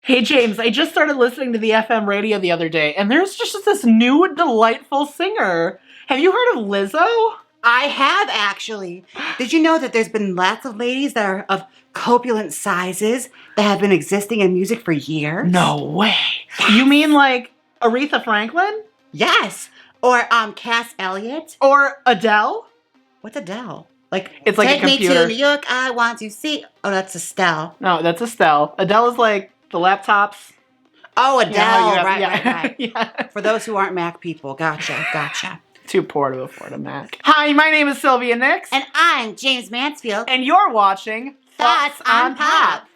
Hey, James, I just started listening to the FM radio the other day, and there's just this new delightful singer. Have you heard of Lizzo? I have, actually. Did you know that there's been lots of ladies that are of corpulent sizes that have been existing in music for years? No way. You mean like Aretha Franklin? Yes. Or Cass Elliot. Or Adele? What's Adele? Like, it's like take a computer. me to New York, I want to see. Oh, that's Estelle. No, that's Estelle. Adele is like the laptops. Oh, Adele. Yeah, Right. Yeah. For those who aren't Mac people. Gotcha. Too poor to afford a Mac. Hi, my name is Sylvia Nyx. And I'm Jaymes Mansfield. And you're watching Thoughts on Pop.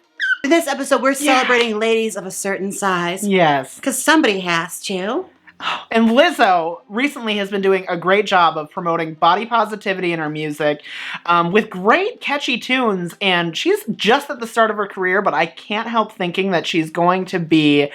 In this episode, we're celebrating ladies of a certain size. Yes. Because somebody has to. And Lizzo recently has been doing a great job of promoting body positivity in her music with great catchy tunes. And she's just at the start of her career, but I can't help thinking that she's going to be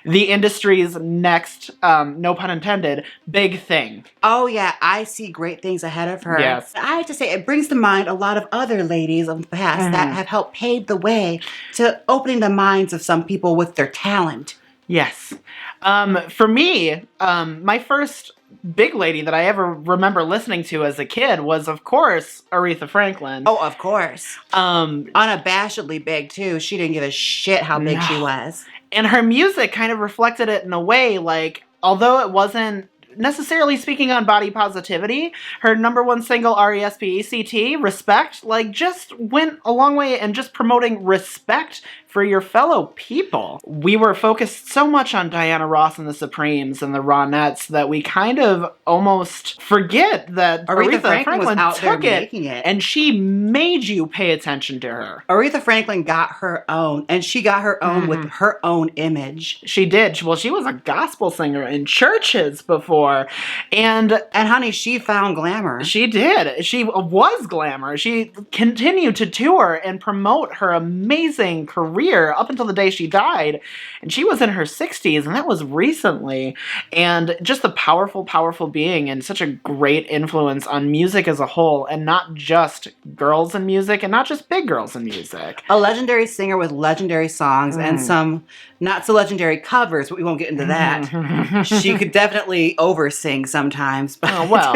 the industry's next, no pun intended, big thing. Oh, yeah. I see great things ahead of her. Yes. I have to say, it brings to mind a lot of other ladies of the past that have helped pave the way to opening the minds of some people with their talent. Yes. For me, my first big lady that I ever remember listening to as a kid was, of course, Aretha Franklin. Oh, of course. Unabashedly big, too. She didn't give a shit how big she was. And her music kind of reflected it in a way, like, although it wasn't necessarily speaking on body positivity, her number one single, RESPECT, Respect, like, just went a long way in just promoting respect for your fellow people. We were focused so much on Diana Ross and the Supremes and the Ronettes that we kind of almost forget that Aretha Franklin was out there took making it. And she made you pay attention to her. Aretha Franklin got her own, and she got her own with her own image. She did. Well, she was a gospel singer in churches before. And honey, she found glamour. She did. She was glamour. She continued to tour and promote her amazing career up until the day she died. And she was in her 60s, and that was recently. And just a powerful, powerful being and such a great influence on music as a whole, and not just girls in music, and not just big girls in music. A legendary singer with legendary songs and some not so legendary covers, but we won't get into that. She could definitely oversing sometimes. But Oh, well.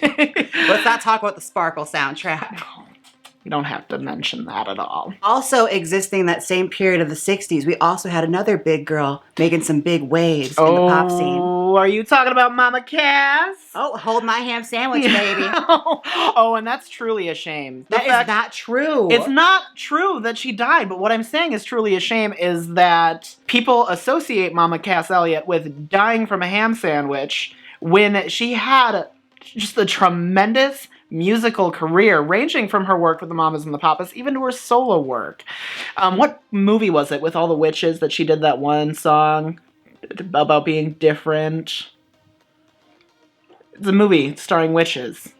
let's not talk about the Sparkle soundtrack. We don't have to mention that at all. Also existing in that same period of the 60s, we also had another big girl making some big waves in the pop scene. Oh, are you talking about Mama Cass? Oh, hold my ham sandwich, baby. Oh, and that's truly a shame. That is not true. It's not true that she died, but what I'm saying is truly a shame is that people associate Mama Cass Elliot with dying from a ham sandwich when she had just a tremendous musical career, ranging from her work with the Mamas and the Papas, even to her solo work. What movie was it with all the witches that she did that one song about being different? It's a movie starring witches.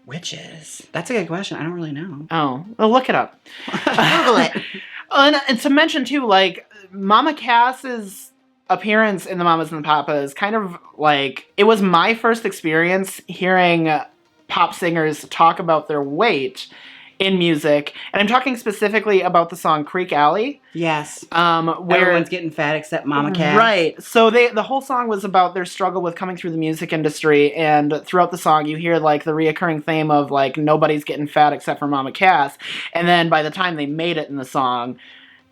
Witches? That's a good question. I don't really know. Oh, well, look it up. Google it. And to mention, too, like, Mama Cass's appearance in the Mamas and the Papas kind of, like, it was my first experience hearing pop singers talk about their weight in music, and I'm talking specifically about the song Creek Alley. Yes. Where everyone's getting fat except Mama Cass. Right. So the whole song was about their struggle with coming through the music industry, and throughout the song you hear like the reoccurring theme of like nobody's getting fat except for Mama Cass, and then by the time they made it in the song,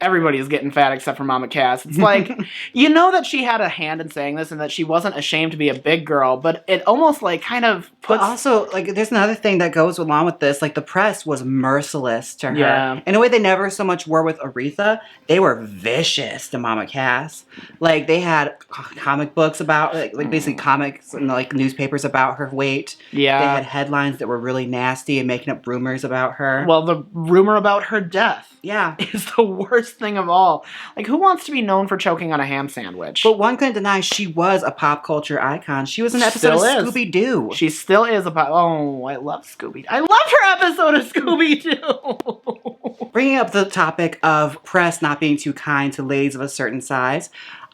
everybody's getting fat except for Mama Cass. It's like, you know that she had a hand in saying this and that she wasn't ashamed to be a big girl, but it almost like kind of puts... But also, like, there's another thing that goes along with this. Like, the press was merciless to her. Yeah. In a way they never so much were with Aretha. They were vicious to Mama Cass. Like, they had comic books about, like basically comics and, like, newspapers about her weight. Yeah. They had headlines that were really nasty and making up rumors about her. Well, the rumor about her death is the worst thing of all. Like, who wants to be known for choking on a ham sandwich? But one couldn't deny she was a pop culture icon. She was in an episode of Scooby-Doo. She still is a pop... Oh, I love Scooby. I loved her episode of Scooby-Doo. Bringing up the topic of press not being too kind to ladies of a certain size,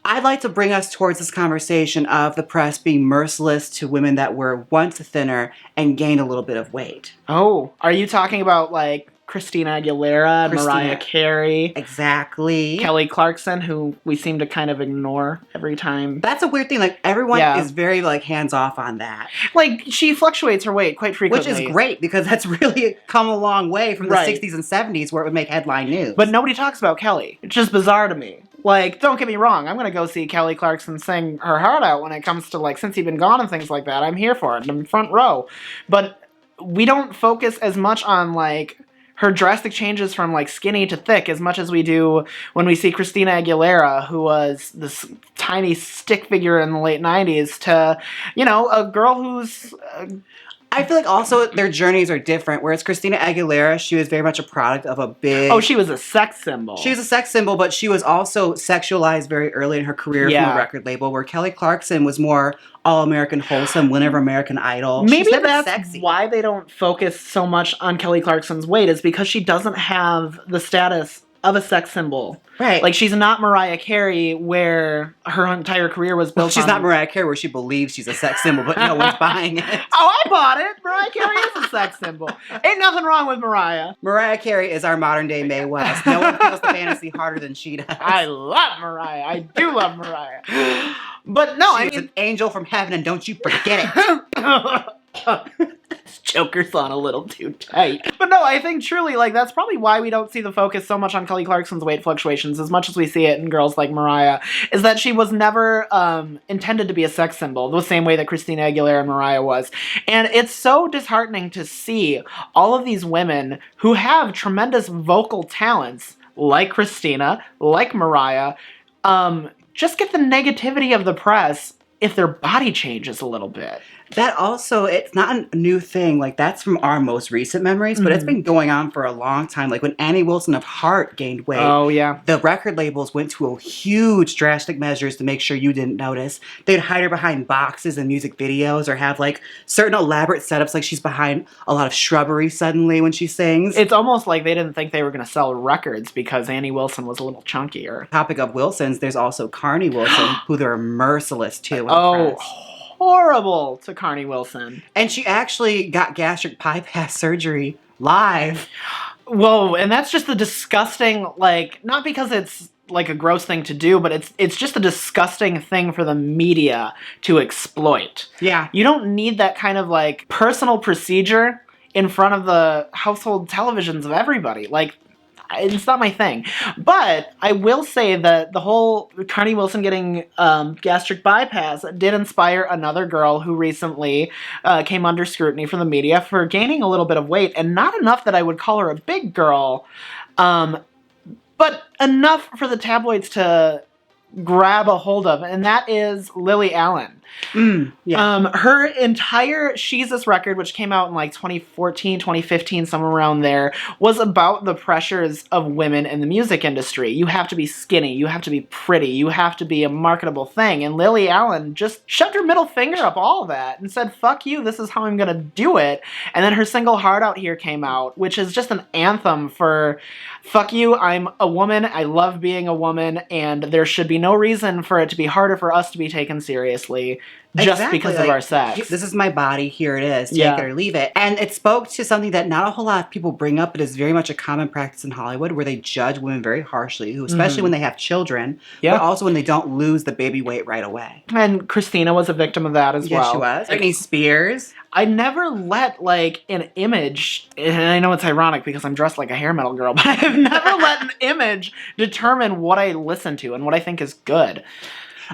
I'd like to bring us towards this conversation of the press being merciless to women that were once thinner and gained a little bit of weight. Oh, are you talking about, like, Christina Aguilera, Mariah Carey. Exactly. Kelly Clarkson, who we seem to kind of ignore every time. That's a weird thing. Like, everyone is very, like, hands-off on that. Like, she fluctuates her weight quite frequently. Which is great, because that's really come a long way from the 60s and 70s where it would make headline news. But nobody talks about Kelly. It's just bizarre to me. Like, don't get me wrong, I'm gonna go see Kelly Clarkson sing her heart out when it comes to, like, Since You've Been Gone and things like that. I'm here for it. I'm front row. But we don't focus as much on, like, her drastic changes from, like, skinny to thick as much as we do when we see Christina Aguilera, who was this tiny stick figure in the late 90s, to, you know, a girl who's... I feel like also their journeys are different. Whereas Christina Aguilera, she was very much a product of a big... Oh, she was a sex symbol. She was a sex symbol, but she was also sexualized very early in her career from a record label, where Kelly Clarkson was more all-American, wholesome, winner of American Idol. Maybe that's why they don't focus so much on Kelly Clarkson's weight, is because she doesn't have the status of a sex symbol. Right. Like, she's not Mariah Carey, where her entire career was built on... She's not Mariah Carey, where she believes she's a sex symbol, but no one's buying it. Oh, I bought it! Mariah Carey is a sex symbol. Ain't nothing wrong with Mariah. Mariah Carey is our modern-day Mae West. No one feels the fantasy harder than she does. I love Mariah. I do love Mariah. But no, She's an angel from heaven, and don't you forget it. This choker's on a little too tight. But no, I think truly, like, that's probably why we don't see the focus so much on Kelly Clarkson's weight fluctuations as much as we see it in girls like Mariah, is that she was never intended to be a sex symbol, the same way that Christina Aguilera and Mariah was. And it's so disheartening to see all of these women who have tremendous vocal talents, like Christina, like Mariah, just get the negativity of the press if their body changes a little bit. That also, it's not a new thing. Like, that's from our most recent memories, but it's been going on for a long time. Like, when Annie Wilson of Heart gained weight, the record labels went to a huge drastic measures to make sure you didn't notice. They'd hide her behind boxes in music videos, or have, like, certain elaborate setups, like she's behind a lot of shrubbery suddenly when she sings. It's almost like they didn't think they were going to sell records because Annie Wilson was a little chunkier. Topic of Wilsons, there's also Carney Wilson, who they're merciless to. Horrible to Carney Wilson. And she actually got gastric bypass surgery live. Whoa, and that's just the disgusting, like, not because it's like a gross thing to do, but it's just a disgusting thing for the media to exploit. Yeah. You don't need that kind of, like, personal procedure in front of the household televisions of everybody. Like, it's not my thing. But I will say that the whole Carney Wilson getting gastric bypass did inspire another girl who recently came under scrutiny from the media for gaining a little bit of weight, and not enough that I would call her a big girl, but enough for the tabloids to grab a hold of, and that is Lily Allen. Her entire She's This record, which came out in like 2014, 2015, somewhere around there, was about the pressures of women in the music industry. You have to be skinny, you have to be pretty, you have to be a marketable thing, and Lily Allen just shoved her middle finger up all of that and said, fuck you, this is how I'm gonna do it. And then her single Hard Out Here came out, which is just an anthem for fuck you, I'm a woman, I love being a woman, and there should be no reason for it to be harder for us to be taken seriously just because of our sex. This is my body, here it is, take it or leave it. And it spoke to something that not a whole lot of people bring up, but is very much a common practice in Hollywood, where they judge women very harshly, especially when they have children, but also when they don't lose the baby weight right away. And Christina was a victim of that as well. Yes, she was. Britney Spears. I never let, like, an image, and I know it's ironic because I'm dressed like a hair metal girl, but I've never let an image determine what I listen to and what I think is good.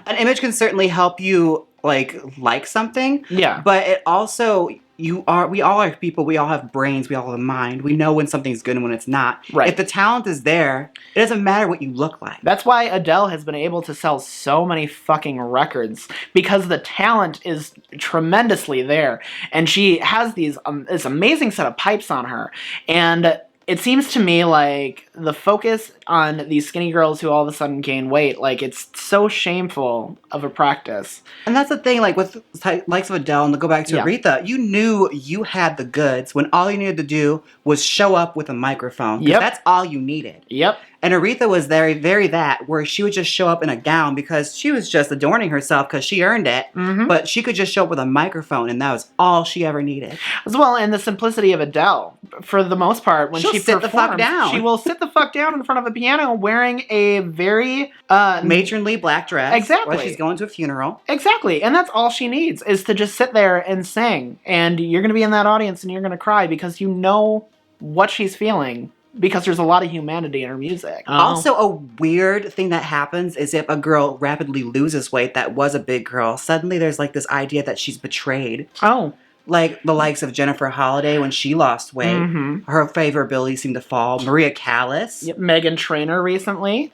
An image can certainly help you like something. Yeah. But it also, we all are people, we all have brains, we all have a mind. We know when something's good and when it's not. Right. If the talent is there, it doesn't matter what you look like. That's why Adele has been able to sell so many fucking records, because the talent is tremendously there. And she has this amazing set of pipes on her. And it seems to me like the focus on these skinny girls who all of a sudden gain weight, like, it's so shameful of a practice. And that's the thing, like, with likes of Adele, and to go back to Aretha, you knew you had the goods when all you needed to do was show up with a microphone. Yep. That's all you needed. Yep. And Aretha was very, very that, where she would just show up in a gown because she was just adorning herself because she earned it. Mm-hmm. But she could just show up with a microphone, and that was all she ever needed. As well, and the simplicity of Adele, for the most part, when she sit the fuck down. She will sit the fuck down in front of a piano wearing a very... matronly black dress. Exactly. While she's going to a funeral. Exactly. And that's all she needs, is to just sit there and sing. And you're going to be in that audience, and you're going to cry because you know what she's feeling. Because there's a lot of humanity in her music. Also, a weird thing that happens is if a girl rapidly loses weight that was a big girl, suddenly there's like this idea that she's betrayed. Oh. Like the likes of Jennifer Holliday when she lost weight. Mm-hmm. Her favorability seemed to fall. Maria Callas. Yep. Meghan Trainor recently.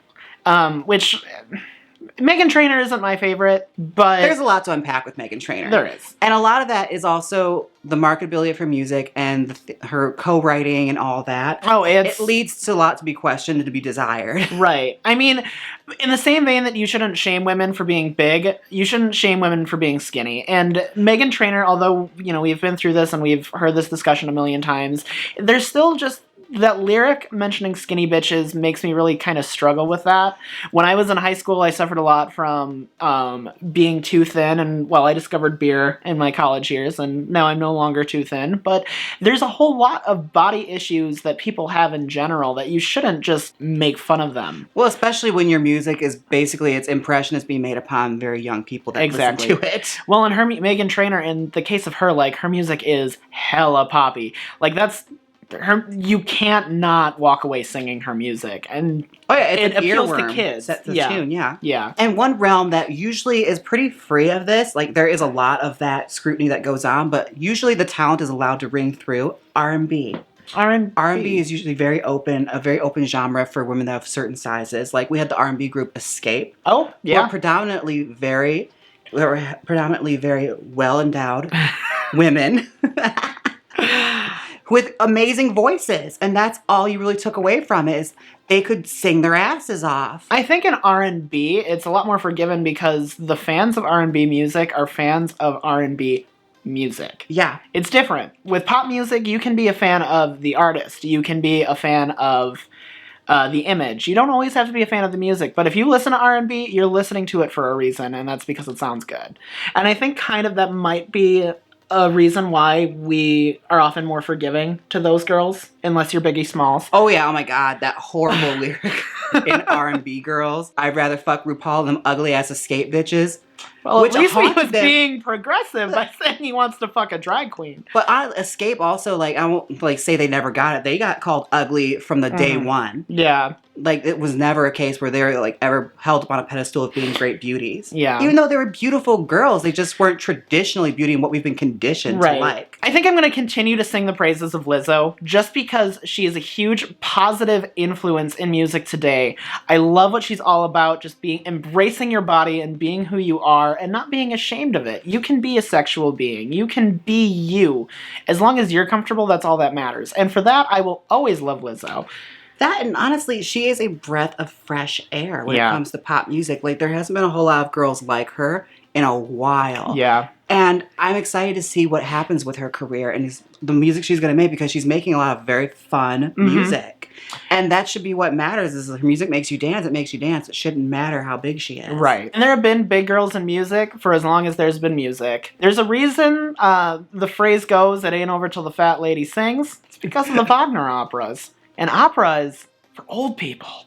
Which... Meghan Trainor isn't my favorite, but... There's a lot to unpack with Meghan Trainor. There is. And a lot of that is also the marketability of her music and her co-writing and all that. Oh, it leads to a lot to be questioned and to be desired. Right. I mean, in the same vein that you shouldn't shame women for being big, you shouldn't shame women for being skinny. And Meghan Trainor, although, you know, we've been through this and we've heard this discussion a million times, there's still just... That lyric mentioning skinny bitches makes me really kind of struggle with that. When I was in high school, I suffered a lot from being too thin. And, well, I discovered beer in my college years, and now I'm no longer too thin. But there's a whole lot of body issues that people have in general that you shouldn't just make fun of them. Well, especially when your music is basically, its impression is being made upon very young people that listen to it. Well, in Meghan Trainor, in the case of her, like, her music is hella poppy. Like, that's... you can't not walk away singing her music, and it appeals to kids. That's the tune, yeah. Yeah. And one realm that usually is pretty free of this, like there is a lot of that scrutiny that goes on, but usually the talent is allowed to ring through R&B. R&B is usually a very open genre for women that have certain sizes. Like we had the R&B group Escape. Oh, yeah. Were predominantly very well endowed women. With amazing voices, and that's all you really took away from it is they could sing their asses off. I think in R&B, it's a lot more forgiven because the fans of R&B music are fans of R&B music. Yeah. It's different. With pop music, you can be a fan of the artist. You can be a fan of the image. You don't always have to be a fan of the music, but if you listen to R&B, you're listening to it for a reason, and that's because it sounds good. And I think kind of that might be a reason why we are often more forgiving to those girls, unless you're Biggie Smalls. Oh yeah, oh my god, that horrible lyric in R&B girls. I'd rather fuck RuPaul than them ugly ass Escape bitches. Well, at least he was being progressive by saying he wants to fuck a drag queen. But Escape also, like, I won't like say they never got it. They got called ugly from the day one. Yeah. Like, it was never a case where they were, like, ever held up on a pedestal of being great beauties. Yeah. Even though they were beautiful girls, they just weren't traditionally beauty and what we've been conditioned to like. I think I'm going to continue to sing the praises of Lizzo just because she is a huge positive influence in music today. I love what she's all about, just embracing your body and being who you are and not being ashamed of it. You can be a sexual being. You can be you. As long as you're comfortable, that's all that matters. And for that, I will always love Lizzo. That, and honestly, she is a breath of fresh air when it comes to pop music. Like, there hasn't been a whole lot of girls like her in a while. Yeah. And I'm excited to see what happens with her career and the music she's going to make, because she's making a lot of very fun music. And that should be what matters, is if her music makes you dance, it makes you dance. It shouldn't matter how big she is. Right. And there have been big girls in music for as long as there's been music. There's a reason the phrase goes, it ain't over till the fat lady sings. It's because of the Wagner operas. And opera is for old people.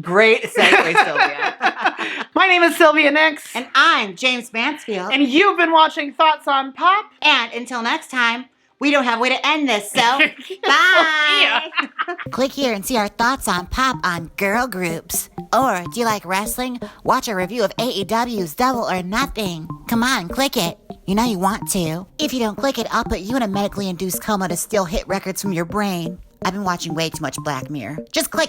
Great segue, Sylvia. My name is Sylvia Nyx. And I'm Jaymes Mansfield. And you've been watching Thoughts on Pop. And until next time, we don't have a way to end this, so bye! Click here and see our thoughts on pop on girl groups. Or, do you like wrestling? Watch a review of AEW's Double or Nothing. Come on, click it. You know you want to. If you don't click it, I'll put you in a medically induced coma to steal hit records from your brain. I've been watching way too much Black Mirror. Just click it.